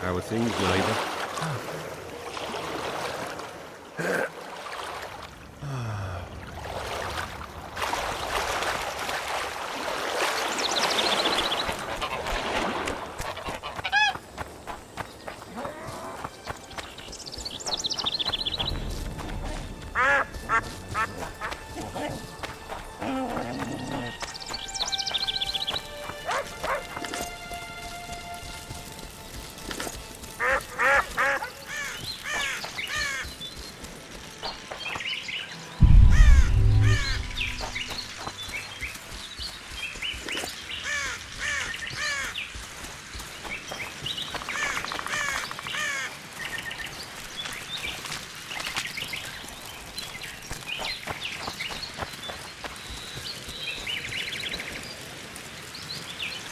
How are things, neighbour?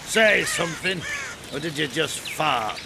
Say something, or did you just fart?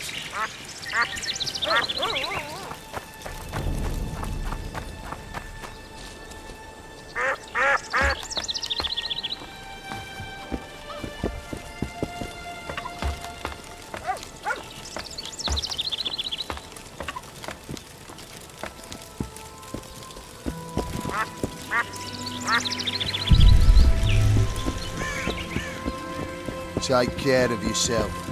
Take care of yourself.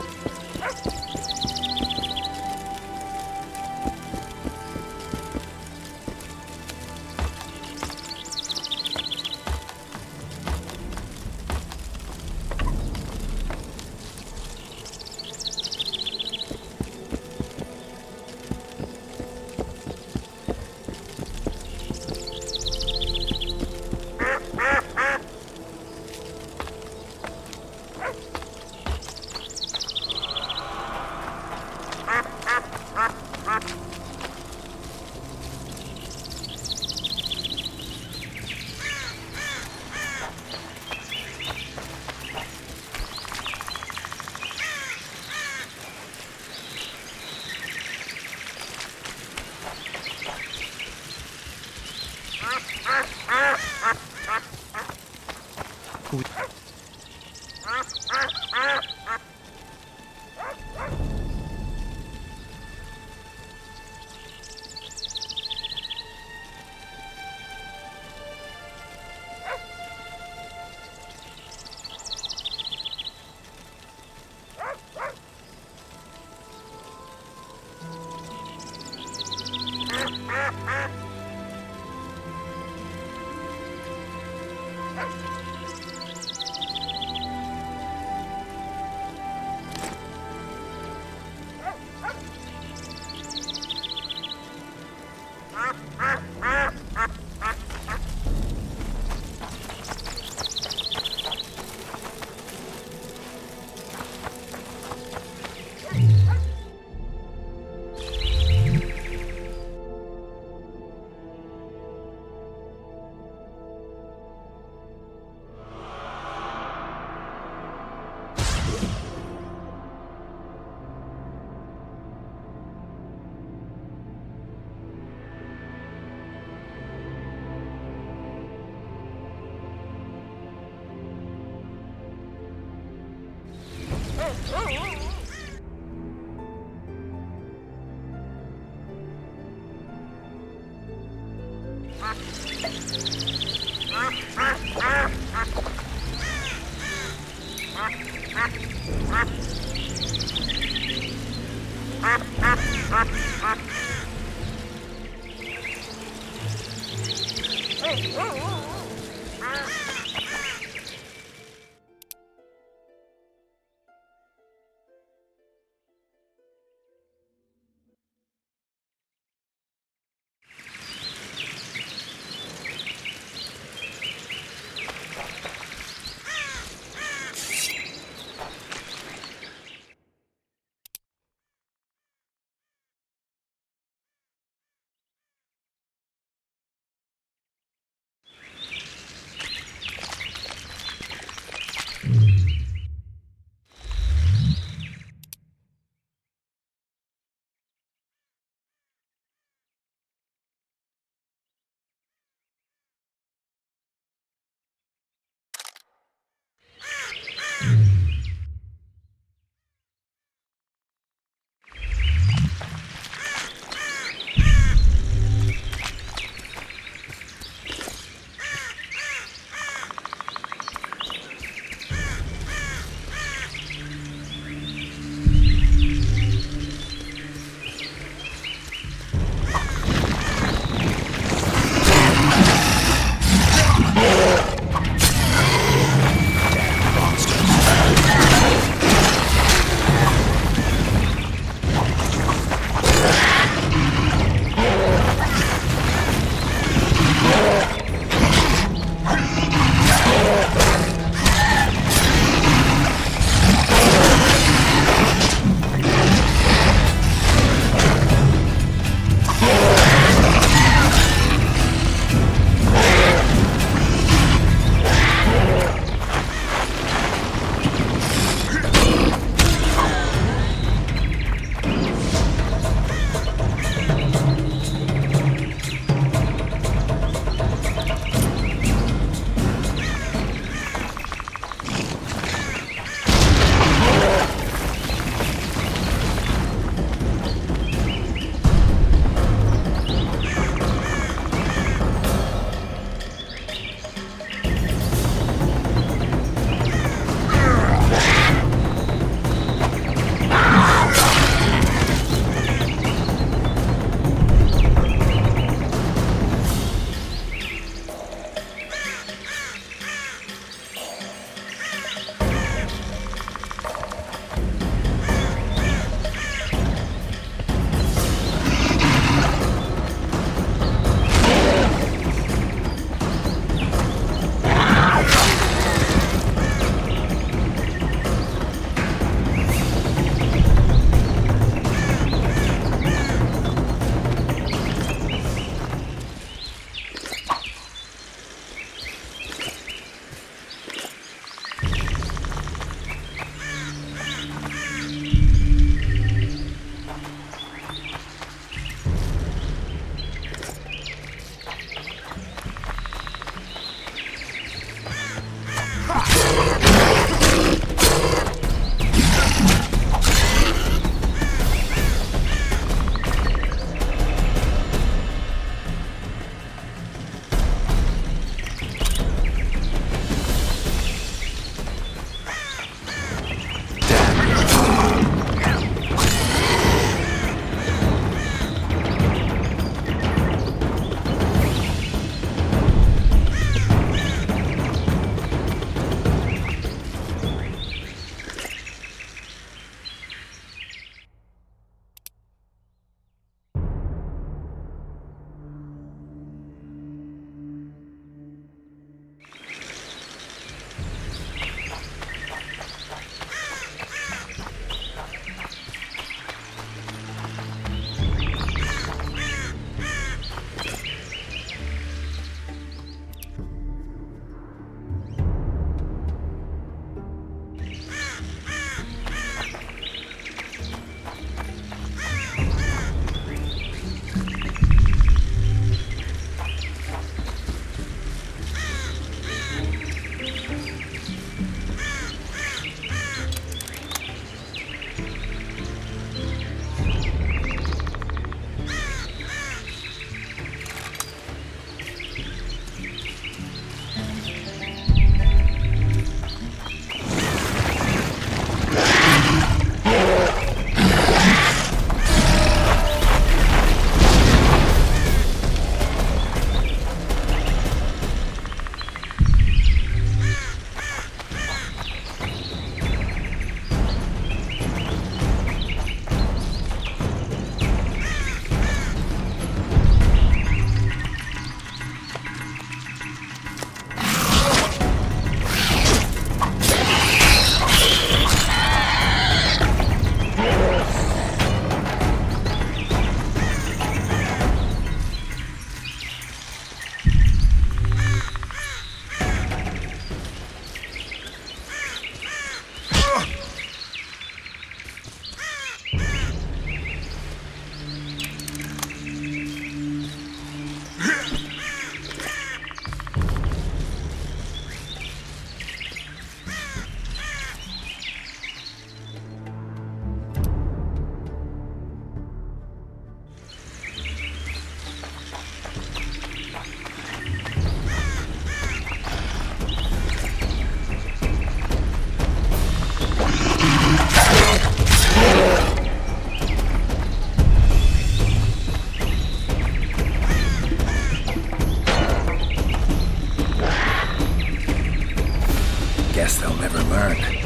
Guess they'll never learn.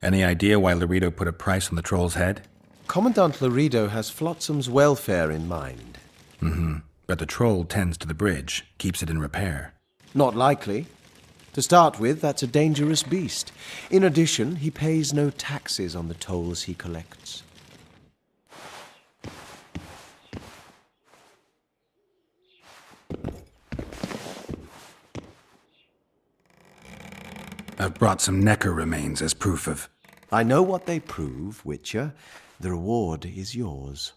Any idea why Laredo put a price on the troll's head? Commandant Laredo has Flotsam's welfare in mind. But the troll tends to the bridge, keeps it in repair. Not likely. To start with, that's a dangerous beast. In addition, he pays no taxes on the tolls he collects. I've brought some Necker remains as proof of... I know what they prove, Witcher. The reward is yours.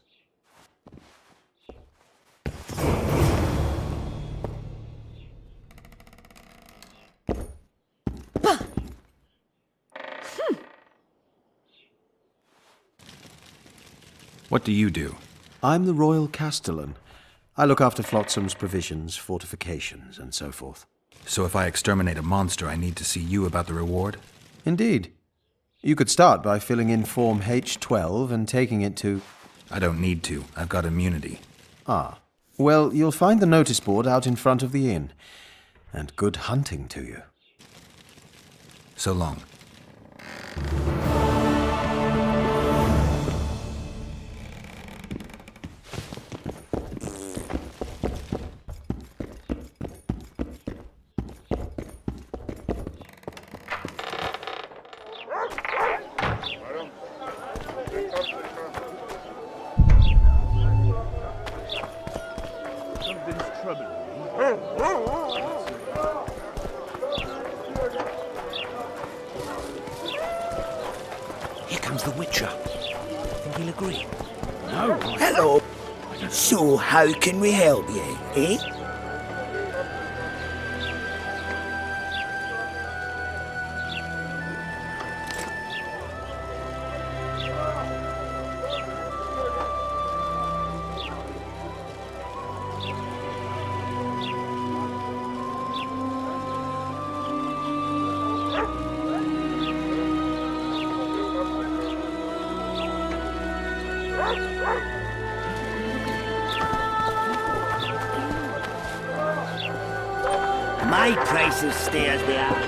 What do you do? I'm the Royal Castellan. I look after Flotsam's provisions, fortifications, and so forth. So if I exterminate a monster, I need to see you about the reward? Indeed. You could start by filling in Form H12 and taking it to... I don't need to. I've got immunity. Ah. Well, you'll find the notice board out in front of the inn. And good hunting to you. So long. Here comes the Witcher. Think he'll agree? No. Hello. So, how can we help you, eh? My prices stay as they are.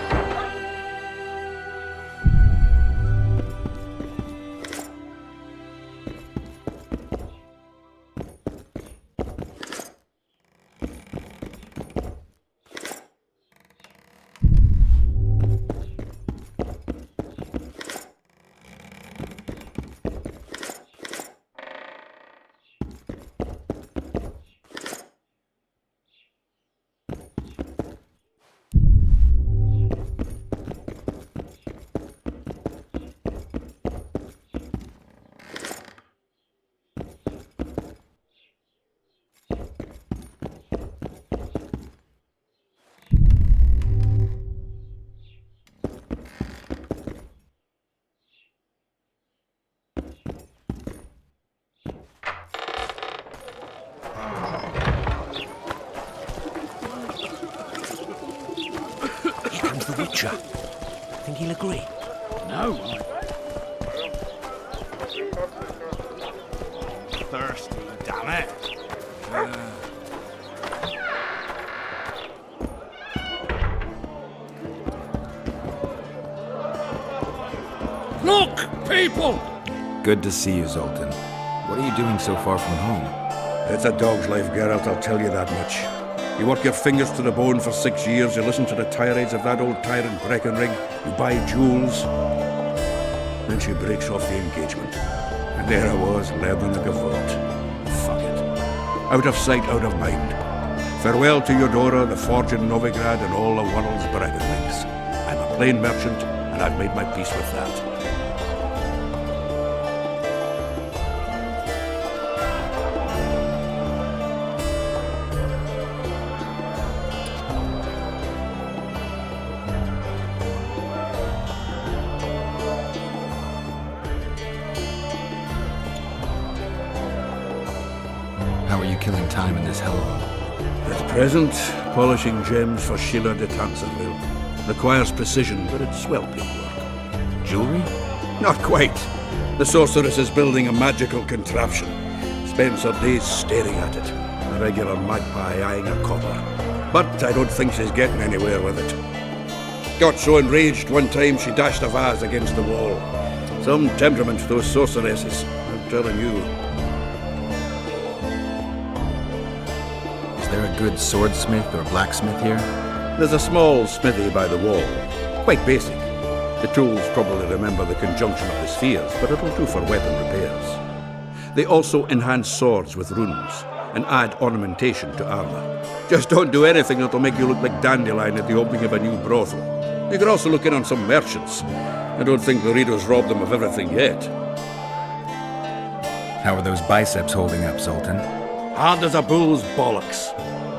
The Witcher. Think he'll agree? No. Thirsty, damn it. Look, people! Good to see you, Zoltan. What are you doing so far from home? It's a dog's life, Geralt, I'll tell you that much. You work your fingers to the bone for 6 years, you listen to the tirades of that old tyrant Breckenrig, you buy jewels. Then she breaks off the engagement. And there I was, learning like a vault. Fuck it. Out of sight, out of mind. Farewell to Eudora, the forge in Novigrad, and all the world's Breckenrigs. I'm a plain merchant, and I've made my peace with that. How are you killing time in this hellhole? At present, polishing gems for Sheila de Tanserville. Requires precision, but it's swell work. Jewelry? Not quite. The sorceress is building a magical contraption. Spends her days staring at it. A regular magpie eyeing a copper. But I don't think she's getting anywhere with it. Got so enraged one time she dashed a vase against the wall. Some temperament, those sorceresses, I'm telling you. Is there a good swordsmith or blacksmith here? There's a small smithy by the wall. Quite basic. The tools probably remember the conjunction of the spheres, but it'll do for weapon repairs. They also enhance swords with runes and add ornamentation to armor. Just don't do anything that'll make you look like Dandelion at the opening of a new brothel. You can also look in on some merchants. I don't think Laredo's robbed them of everything yet. How are those biceps holding up, Sultan? Hard as a bull's bollocks.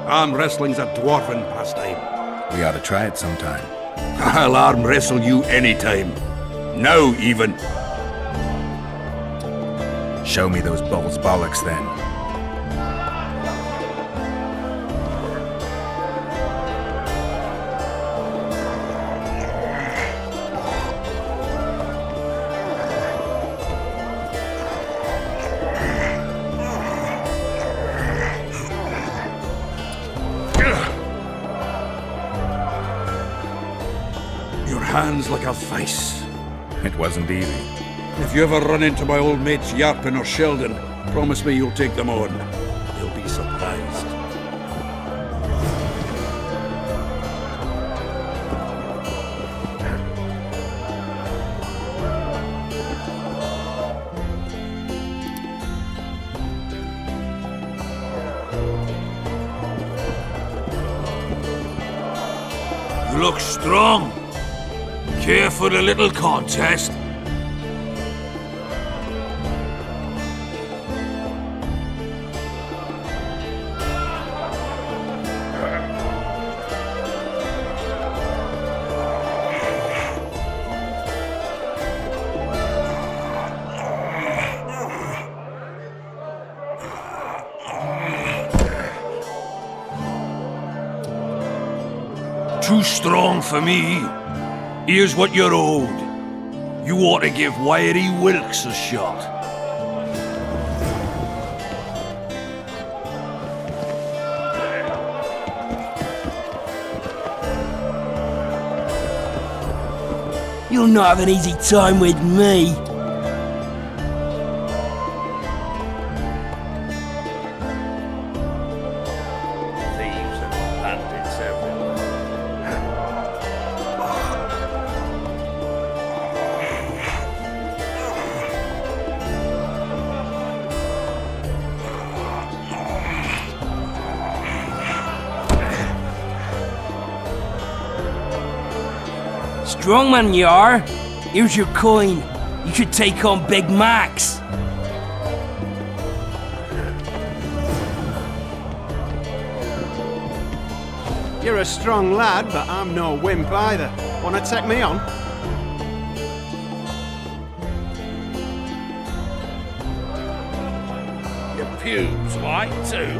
Arm wrestling's a dwarven pastime. We ought to try it sometime. I'll arm wrestle you anytime. Now, even. Show me those bull's bollocks, then. Your hands like a vice. It wasn't easy. If you ever run into my old mates Yarpin or Sheldon, promise me you'll take them on. They'll be surprised. You look strong. Care for a little contest? Too strong for me. Here's what you're owed. You ought to give Wiry Wilkes a shot. You'll not have an easy time with me. Thieves and bandits everywhere. Strong man you are. Here's your coin. You should take on Big Max. You're a strong lad, but I'm no wimp either. Wanna take me on? Your pubes white too?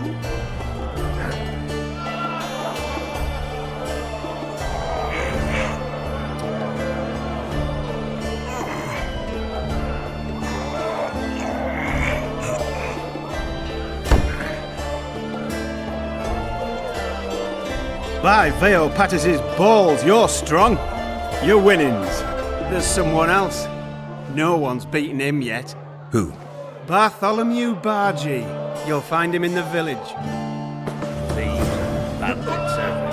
By Veo Pattis's balls, you're strong. Your winnings. There's someone else. No one's beaten him yet. Who? Bartholomew Bargy. You'll find him in the village. Thieves and bandits everywhere.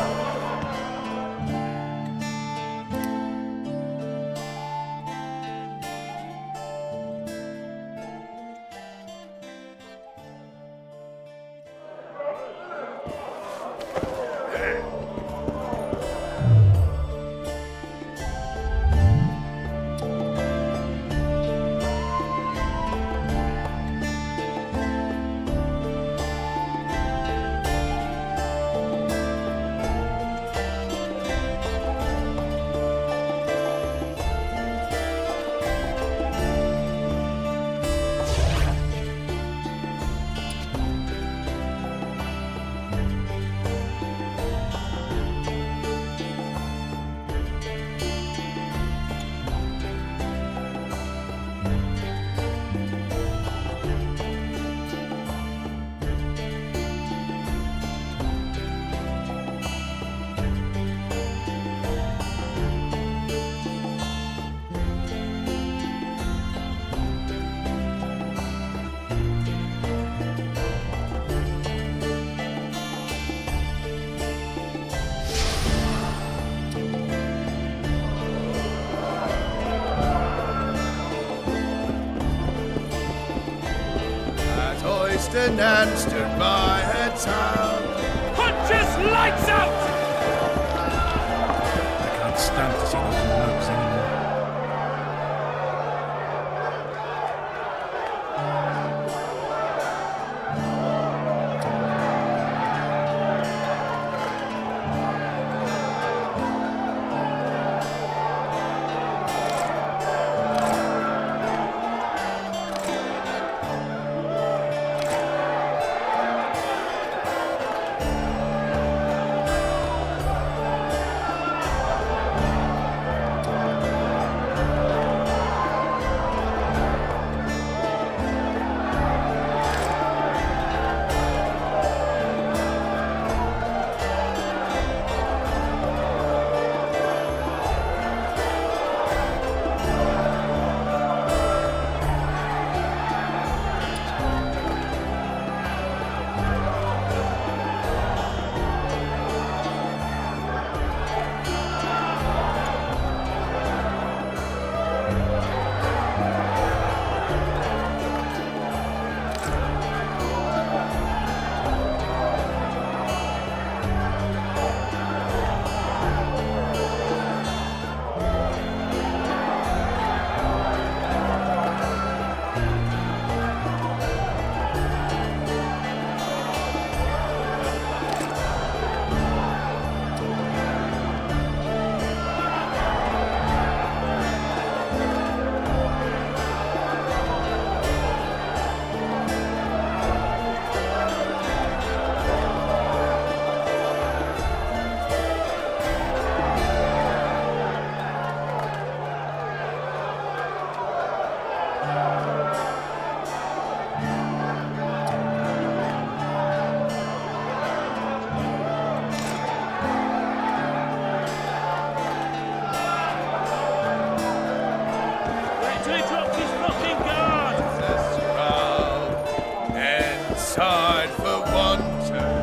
sister Nan stood by her town. Punch his lights out! I can't stand to see those mugs anymore. Inside for one turn.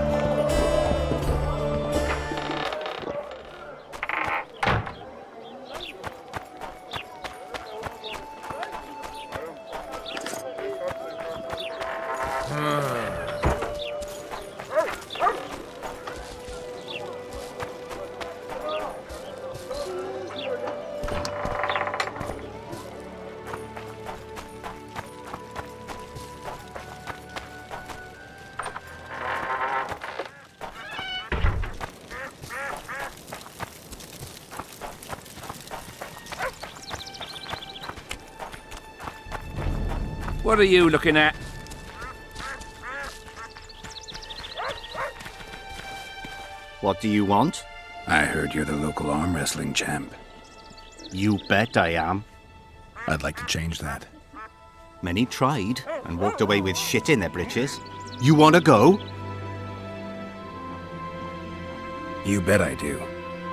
What are you looking at? What do you want? I heard you're the local arm wrestling champ. You bet I am. I'd like to change that. Many tried and walked away with shit in their britches. You want to go? You bet I do.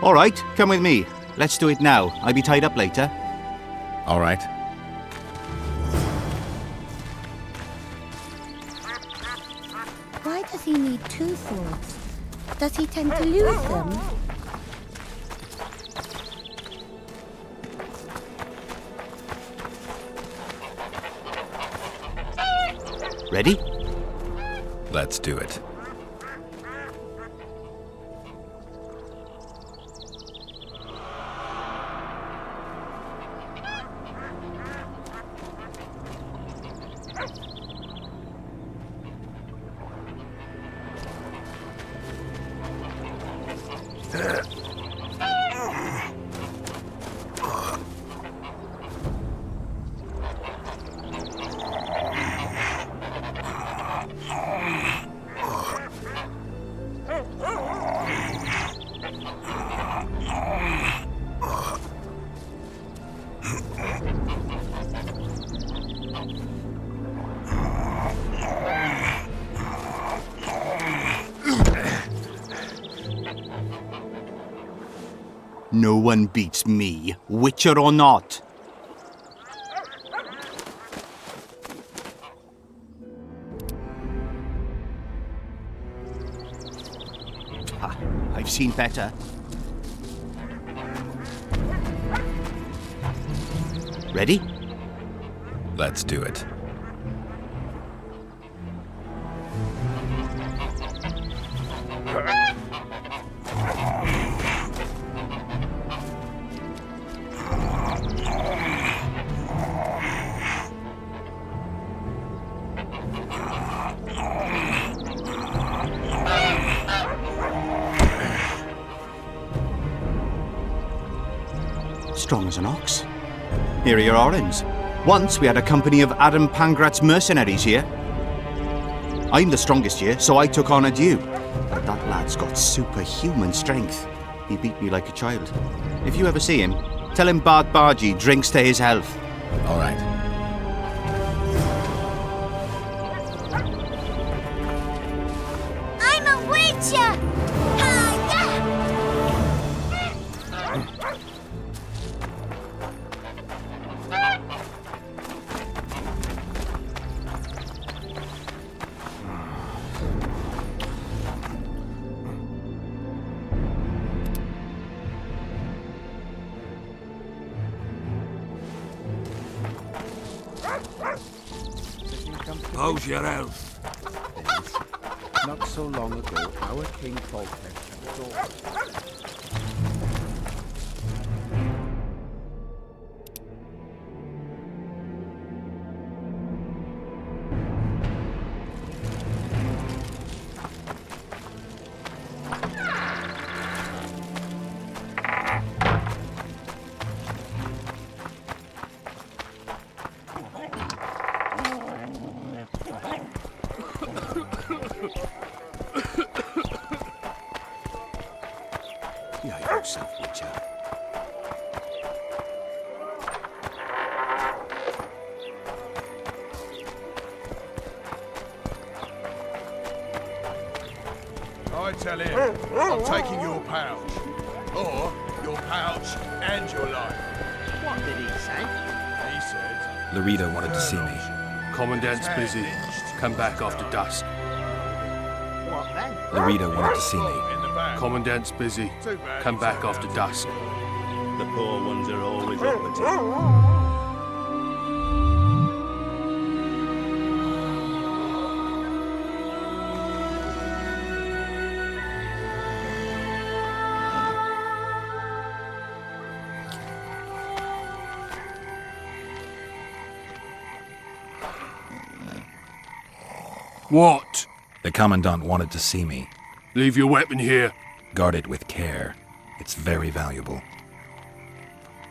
All right, come with me. Let's do it now. I'll be tied up later. All right. Why does he need two swords? Does he tend to lose them? Ready? Let's do it. No one beats me, Witcher or not. Ha, I've seen better. Ready? Let's do it. strong as an ox. Here are your orens. Once we had a company of Adam Pangrat's mercenaries here. I'm the strongest here, so I took on a due. But that lad's got superhuman strength. He beat me like a child. If you ever see him, tell him Bard Bargy drinks to his health. All right. I'm a witcher! How's your health? Not so long ago, our King Falkland had a daughter. Behave yourself, Witcher. I tell him, I'm taking your pouch. Or your pouch and your life. What did he say? He said... Laredo wanted to see me. Commandant's busy. Come back after dusk. What then? Laredo wanted to see me. In the back. Commandant's busy. Come back after dusk. The poor ones are always up with it. What? The Commandant wanted to see me. Leave your weapon here. Guard it with care. It's very valuable.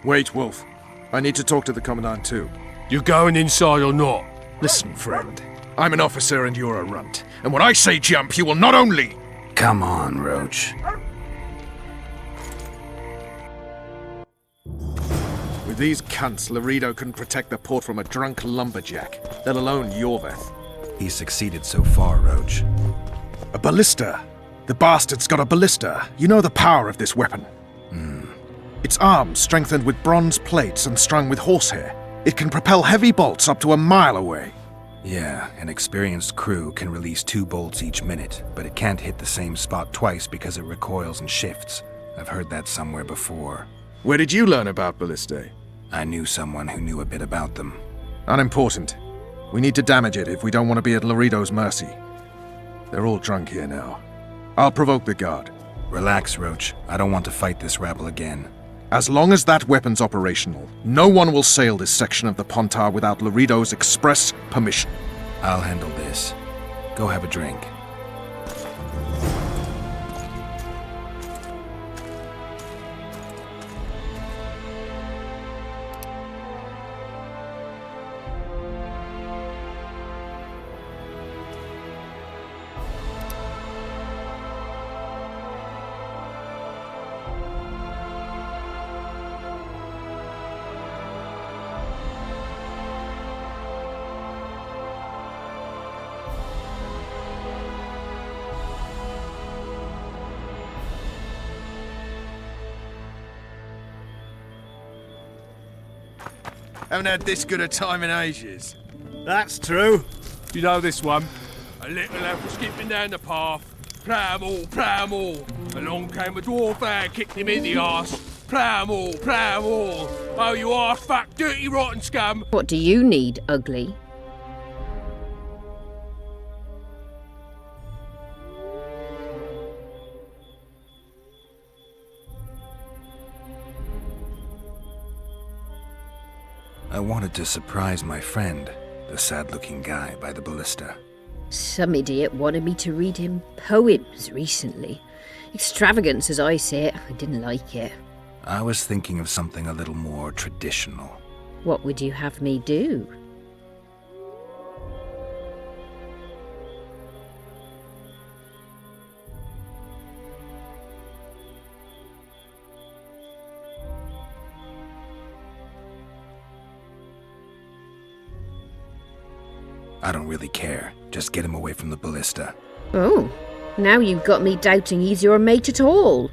Wait, Wolf. I need to talk to the Commandant too. You going inside or not? Listen, friend. I'm an officer and you're a runt. And when I say jump, you will not only... Come on, Roach. With these cunts, Laredo couldn't protect the port from a drunk lumberjack, let alone Yorveth. He's succeeded so far, Roach. A ballista. The bastard's got a ballista. You know the power of this weapon. Its arms strengthened with bronze plates and strung with horsehair. It can propel heavy bolts up to a mile away. Yeah, an experienced crew can release 2 bolts each minute, but it can't hit the same spot twice because it recoils and shifts. I've heard that somewhere before. Where did you learn about ballistae? I knew someone who knew a bit about them. Unimportant. We need to damage it if we don't want to be at Laredo's mercy. They're all drunk here now. I'll provoke the guard. Relax, Roach. I don't want to fight this rabble again. As long as that weapon's operational, no one will sail this section of the Pontar without Laredo's express permission. I'll handle this. Go have a drink. Haven't had this good a time in ages. That's true. You know this one? A little lad was skipping down the path. Plough 'em all, plough 'em all. Along came a dwarf there, kicked him in the arse. Plough 'em all, plough 'em all. Oh, you arse fuck, dirty rotten scum. What do you need, ugly? I wanted to surprise my friend, the sad-looking guy by the ballista. Some idiot wanted me to read him poems recently. Extravagance, as I say it. I didn't like it. I was thinking of something a little more traditional. What would you have me do? I don't really care. Just get him away from the ballista. Oh, now you've got me doubting he's your mate at all.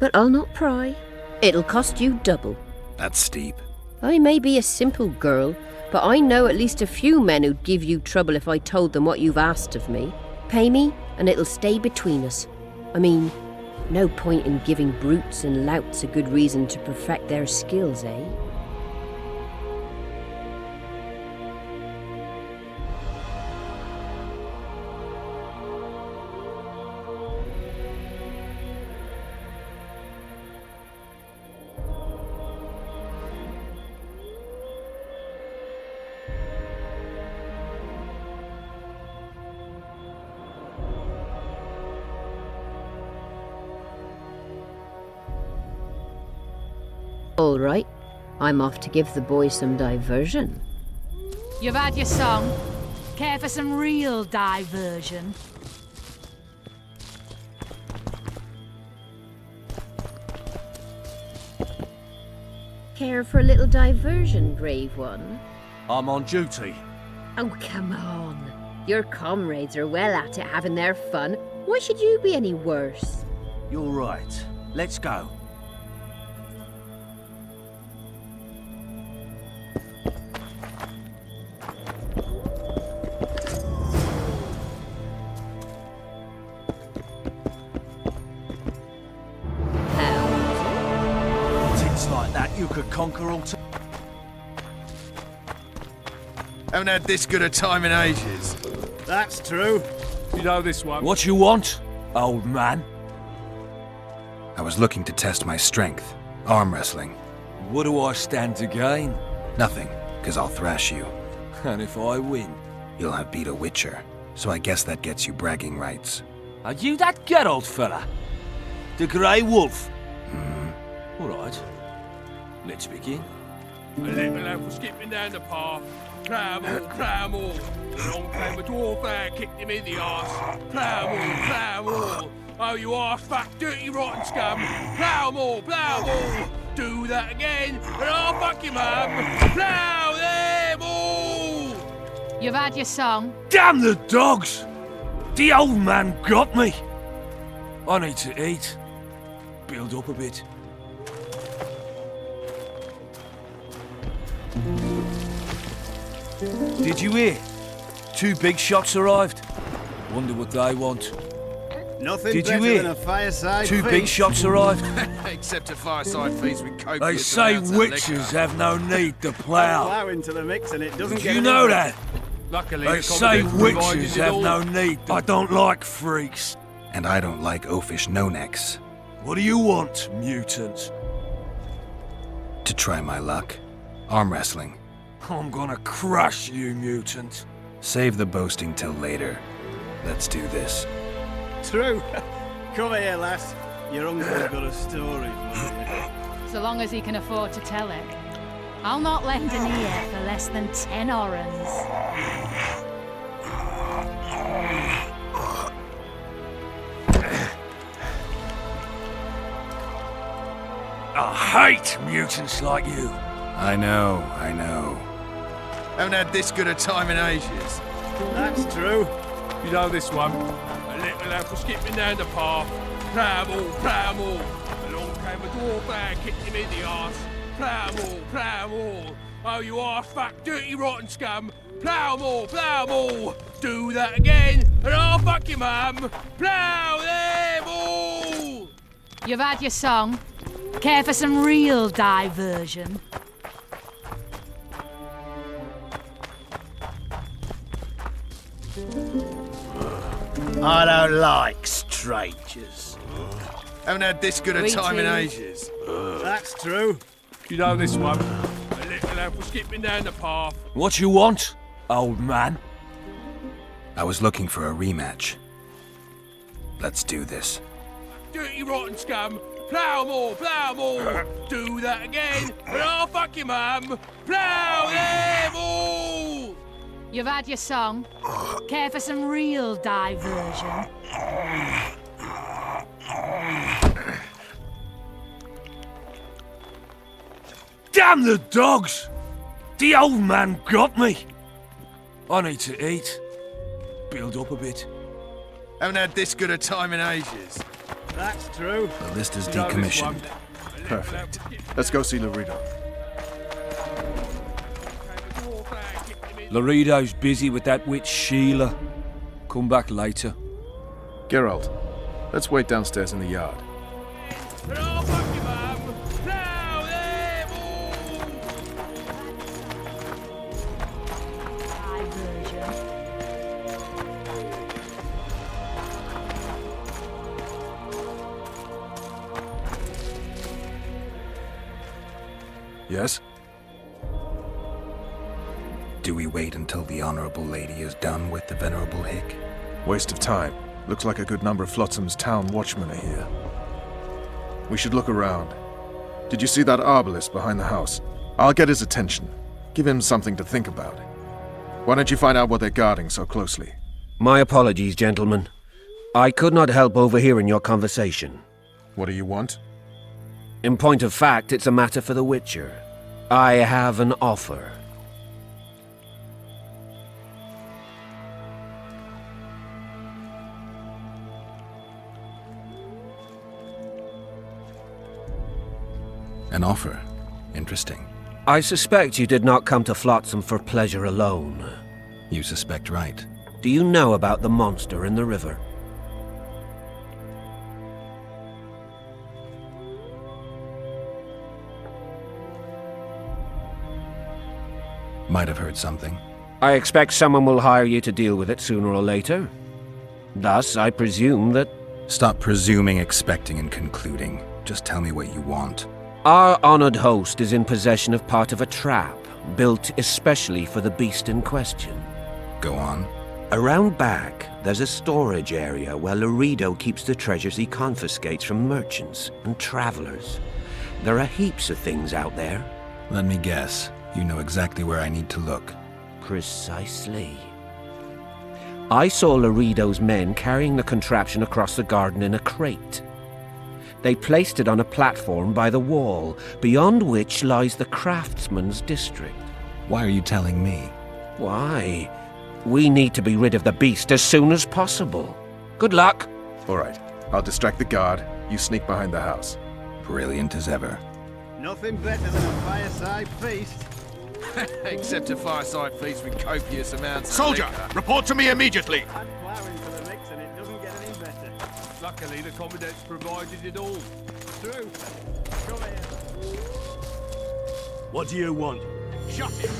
But I'll not pry. It'll cost you double. That's steep. I may be a simple girl, but I know at least a few men who'd give you trouble if I told them what you've asked of me. Pay me, and it'll stay between us. I mean, no point in giving brutes and louts a good reason to perfect their skills, eh? All right, I'm off to give the boys some diversion. You've had your song. Care for some real diversion? Care for a little diversion, brave one? I'm on duty. Oh, come on. Your comrades are well at it having their fun. Why should you be any worse? You're right. Let's go. Tits like that, you could conquer all. Haven't had this good a time in ages. That's true. You know this one. What you want, old man? I was looking to test my strength. Arm wrestling. What do I stand to gain? Nothing, because I'll thrash you. And if I win? You'll have beat a witcher, so I guess that gets you bragging rights. Are you that Geralt fella? The Grey Wolf? All right. Let's begin. A little lad was skipping down the path. Plough-all. Along came a dwarf there, kicked him in the arse. Plough-all. Oh, you arse-fat, dirty, rotten scum. Plough-all. Do that again, and I'll fuck you, mum. Plough them all! You've had your song. Damn the dogs! The old man got me. I need to eat. Build up a bit. Did you hear? 2 big shots arrived. Wonder what they want. Nothing Did better you hear? than a fireside 2 feast. big shots arrived. Except a fireside feast with copious They say amounts of witches liquor. have no need to Add plough. plough into the mix and it doesn't Do get you know any- that? Luckily, They the say commandant provided witches it have all. no need. I don't like freaks. And I don't like oafish no-necks. What do you want, mutant? To try my luck. Arm wrestling. I'm gonna crush you, mutant. Save the boasting till later. Let's do this. True. Come here, lass. Your uncle's got a story for you. So long as he can afford to tell it. I'll not lend an ear for less than 10 orens. I hate mutants like you. I know. Haven't had this good a time in ages. That's true. You know this one. A little lad was skipping down the path. Plough-all. Along came a dwarf there, kicked him in the arse. Plough-all. Oh, you arse-fat, dirty, rotten scum. Plough-all. Do that again, and I'll fuck you, mum. Plough them all! You've had your song. Care for some real diversion? I don't like strangers. Haven't had this good a Me time in too. ages. That's true. You know this one. A little lad was skipping down the path. What you want, old man? I was looking for a rematch. Let's do this. Dirty, rotten scum. Plough more, plough more. Do that again, and I'll fuck your mum. Plough them all. You've had your song. Care for some real diversion? Damn the dogs! The old man got me. I need to eat. Build up a bit. Haven't had this good a time in ages. That's true. The list is decommissioned. Perfect. Let's go see Laredo. Laredo's busy with that witch Sheila. Come back later. Geralt, let's wait downstairs in the yard. And I'll fuck your mum. Plough them all. Yes? Do we wait until the Honorable Lady is done with the Venerable Hick? Waste of time. Looks like a good number of Flotsam's town watchmen are here. We should look around. Did you see that arbalist behind the house? I'll get his attention. Give him something to think about. Why don't you find out what they're guarding so closely? My apologies, gentlemen. I could not help overhearing your conversation. What do you want? In point of fact, it's a matter for the Witcher. I have an offer. An offer? Interesting. I suspect you did not come to Flotsam for pleasure alone. You suspect right. Do you know about the monster in the river? Might have heard something. I expect someone will hire you to deal with it sooner or later. Thus, I presume that... Stop presuming, expecting, and concluding. Just tell me what you want. Our honored host is in possession of part of a trap, built especially for the beast in question. Go on. Around back, there's a storage area where Laredo keeps the treasures he confiscates from merchants and travelers. There are heaps of things out there. Let me guess. You know exactly where I need to look. Precisely. I saw Laredo's men carrying the contraption across the garden in a crate. They placed it on a platform by the wall, beyond which lies the craftsman's district. Why are you telling me? Why? We need to be rid of the beast as soon as possible. Good luck. All right. I'll distract the guard. You sneak behind the house. Brilliant as ever. Nothing better than a fireside feast. Except a fireside feast with copious amounts of Soldier, liquor. report to me immediately. Add ploughing to the mix and it doesn't get any better. Luckily, the Commandant's provided it all. True. Come here. What do you want? Shut it.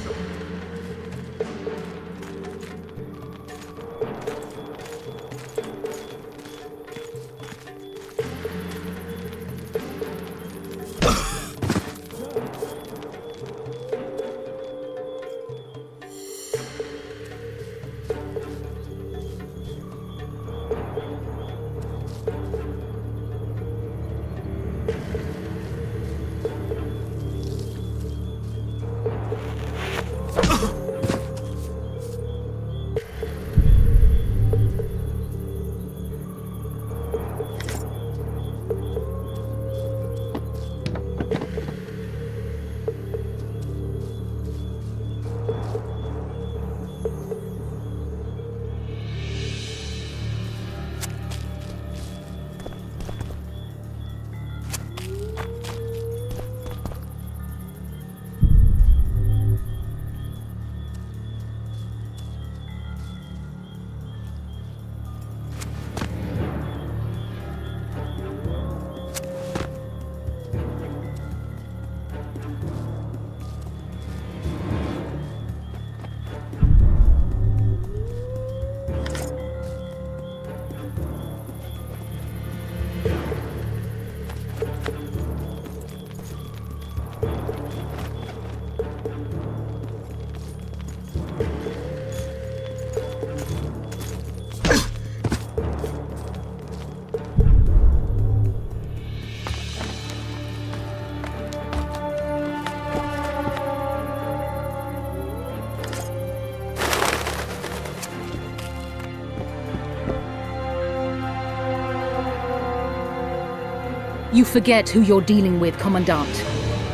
You forget who you're dealing with, Commandant.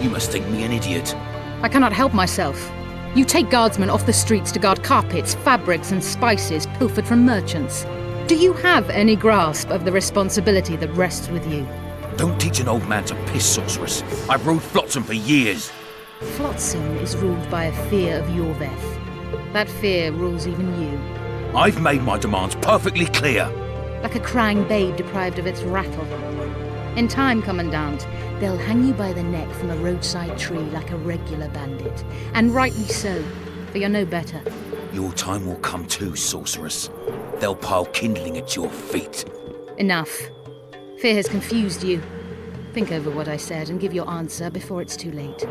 You must think me an idiot. I cannot help myself. You take guardsmen off the streets to guard carpets, fabrics, and spices pilfered from merchants. Do you have any grasp of the responsibility that rests with you? Don't teach an old man to piss, sorceress. I've ruled Flotsam for years. Flotsam is ruled by a fear of Yorveth. That fear rules even you. I've made my demands perfectly clear. Like a crying babe deprived of its rattle. In time, Commandant, they'll hang you by the neck from a roadside tree like a regular bandit. And rightly so, for you're no better. Your time will come too, sorceress. They'll pile kindling at your feet. Enough. Fear has confused you. Think over what I said and give your answer before it's too late.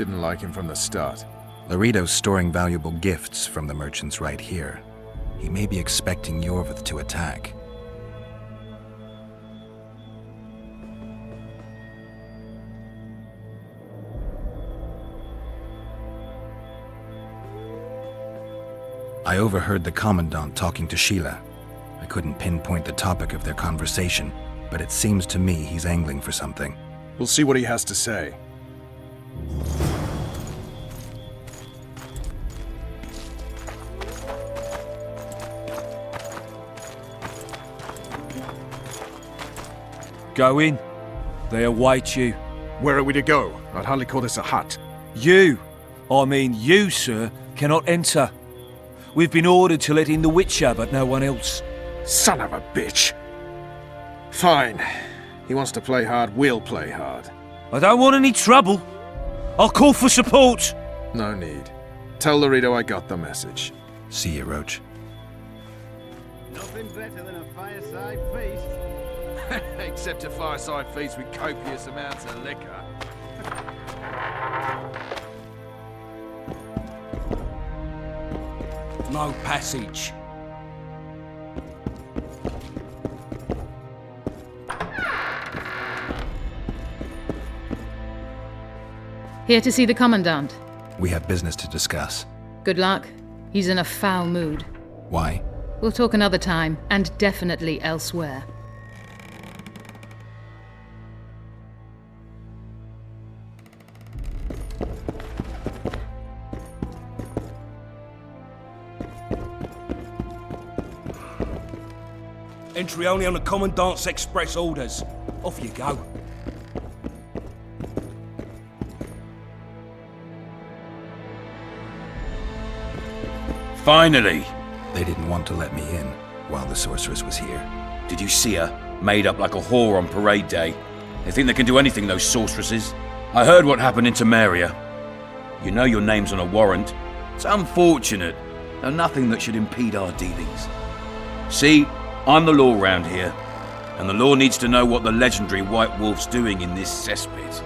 Didn't like him from the start. Laredo's storing valuable gifts from the merchants right here. He may be expecting Yorvith to attack. I overheard the Commandant talking to Sheila. I couldn't pinpoint the topic of their conversation, but it seems to me he's angling for something. We'll see what he has to say. Go in. They await you. Where are we to go? I'd hardly call this a hut. You, sir, cannot enter. We've been ordered to let in the Witcher, but no one else. Son of a bitch. Fine. He wants to play hard, we'll play hard. I don't want any trouble. I'll call for support. No need. Tell Laredo I got the message. See you, Roach. Nothing better than a fireside feast. Except a fireside feast with copious amounts of liquor. No passage. Here to see the Commandant. We have business to discuss. Good luck. He's in a foul mood. Why? We'll talk another time, and definitely elsewhere. Entry only on the Commandant's express orders. Off you go. Finally! They didn't want to let me in while the sorceress was here. Did you see her? Made up like a whore on parade day. They think they can do anything, those sorceresses. I heard what happened in Temeria. You know your name's on a warrant. It's unfortunate, though nothing that should impede our dealings. See, I'm the law round here, and the law needs to know what the legendary White Wolf's doing in this cesspit.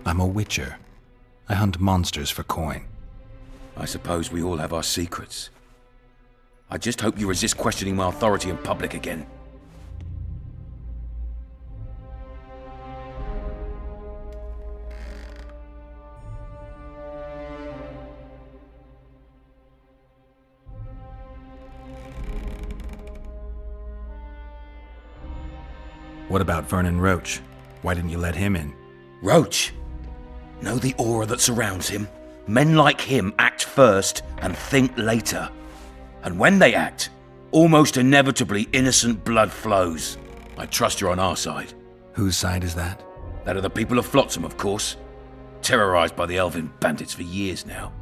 I'm a witcher. I hunt monsters for coin. I suppose we all have our secrets. I just hope you resist questioning my authority in public again. What about Vernon Roach? Why didn't you let him in? Roach? Know the aura that surrounds him? Men like him act first and think later. And when they act, almost inevitably innocent blood flows. I trust you're on our side. Whose side is that? That of the people of Flotsam, of course. Terrorized by the elven bandits for years now.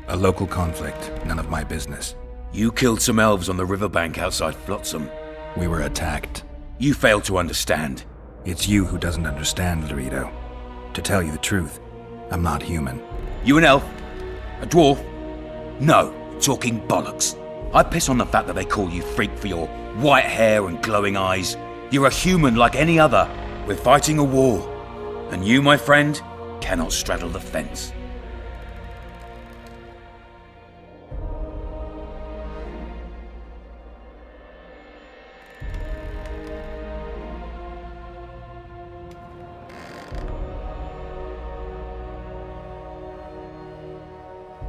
A local conflict, none of my business. You killed some elves on the riverbank outside Flotsam. We were attacked. You failed to understand. It's you who doesn't understand, Laredo. To tell you the truth, I'm not human. You an elf? A dwarf? No, talking bollocks. I piss on the fact that they call you freak for your white hair and glowing eyes. You're a human like any other. We're fighting a war. And you, my friend, cannot straddle the fence.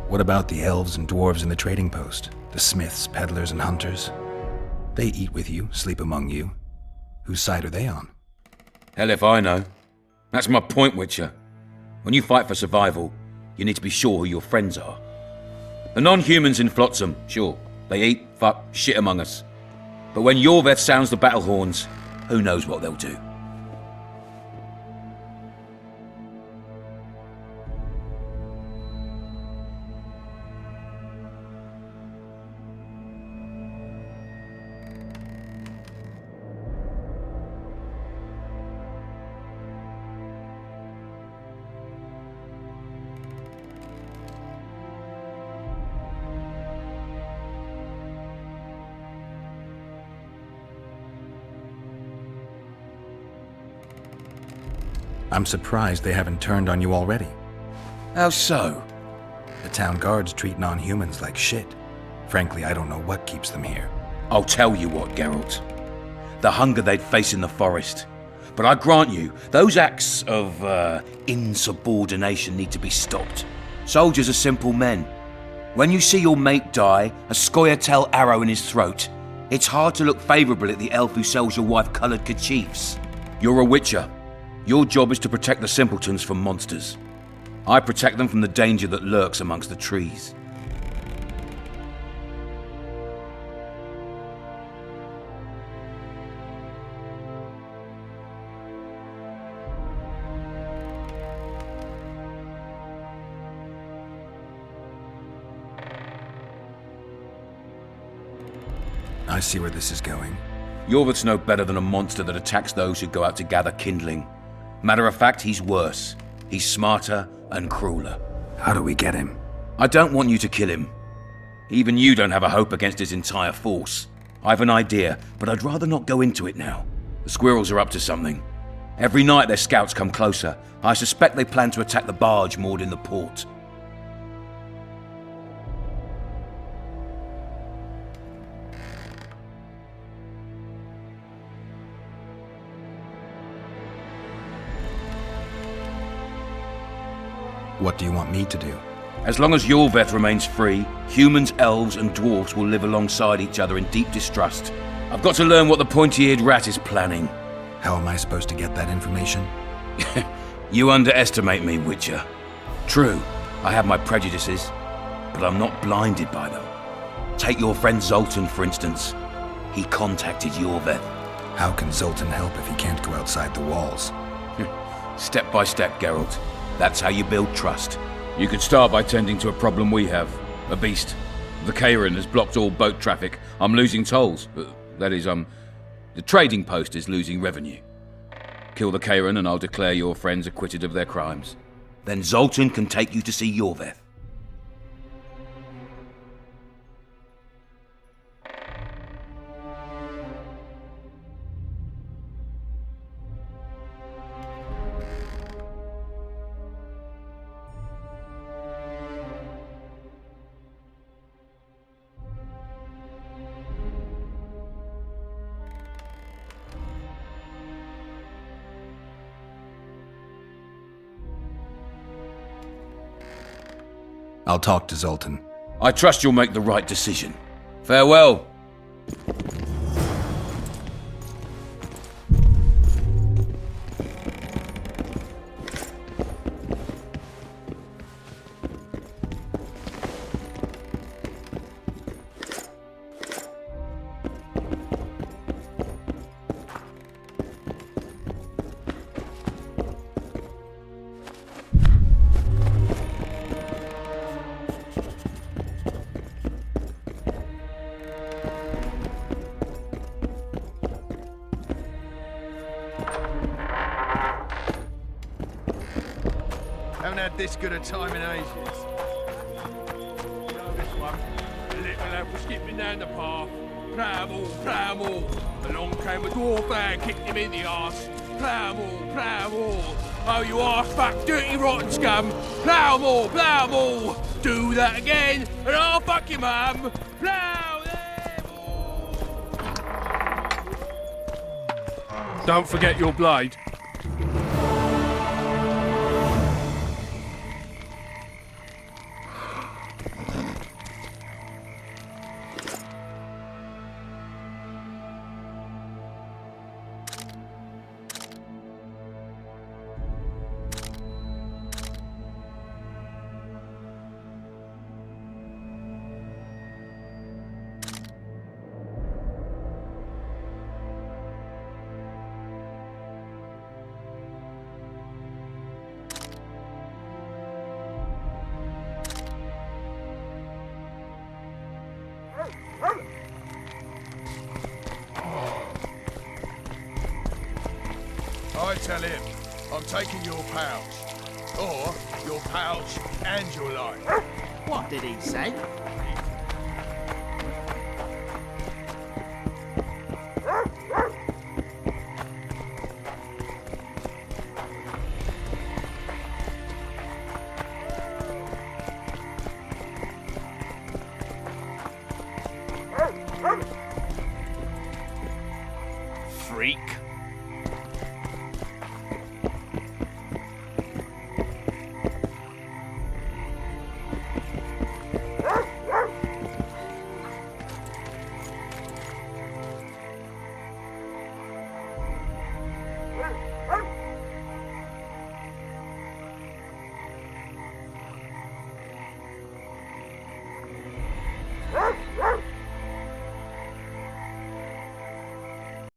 What about the elves and dwarves in the trading post? The smiths, peddlers, and hunters? They eat with you, sleep among you. Whose side are they on? Hell if I know. That's my point, Witcher. When you fight for survival, you need to be sure who your friends are. The non-humans in Flotsam, sure, they eat, fuck, shit among us. But when Yorveth sounds the battle horns, who knows what they'll do. I'm surprised they haven't turned on you already. How so? The town guards treat non-humans like shit. Frankly, I don't know what keeps them here. I'll tell you what, Geralt. The hunger they'd face in the forest. But I grant you, those acts of insubordination need to be stopped. Soldiers are simple men. When you see your mate die, a scoia'tael arrow in his throat, it's hard to look favourable at the elf who sells your wife coloured kerchiefs. You're a witcher. Your job is to protect the simpletons from monsters. I protect them from the danger that lurks amongst the trees. I see where this is going. Yorveth's no better than a monster that attacks those who go out to gather kindling. Matter of fact, he's worse. He's smarter and crueler. How do we get him? I don't want you to kill him. Even you don't have a hope against his entire force. I've an idea, but I'd rather not go into it now. The squirrels are up to something. Every night their scouts come closer. I suspect they plan to attack the barge moored in the port. What do you want me to do? As long as Yorveth remains free, humans, elves and dwarves will live alongside each other in deep distrust. I've got to learn what the pointy-eared rat is planning. How am I supposed to get that information? You underestimate me, Witcher. True, I have my prejudices, but I'm not blinded by them. Take your friend Zoltan, for instance. He contacted Yorveth. How can Zoltan help if he can't go outside the walls? Step by step, Geralt. That's how you build trust. You could start by tending to a problem we have. A beast. The Kairan has blocked all boat traffic. I'm losing tolls. That is, the trading post is losing revenue. Kill the Kairan and I'll declare your friends acquitted of their crimes. Then Zoltan can take you to see Yorveth. I'll talk to Zoltan. I trust you'll make the right decision. Farewell. Haven't had this good a time in ages. This one. The little lad was skipping down the path. Plough-em-all. Along came a dwarf and kicked him in the arse. Plough-em-all. Oh, you arse-fuck, dirty rotten scum. Plough-em-all. Do that again, and I'll fuck your mum. Don't forget your blade. I tell him I'm taking your pouch. Or your pouch and your life. What did he say? Freak.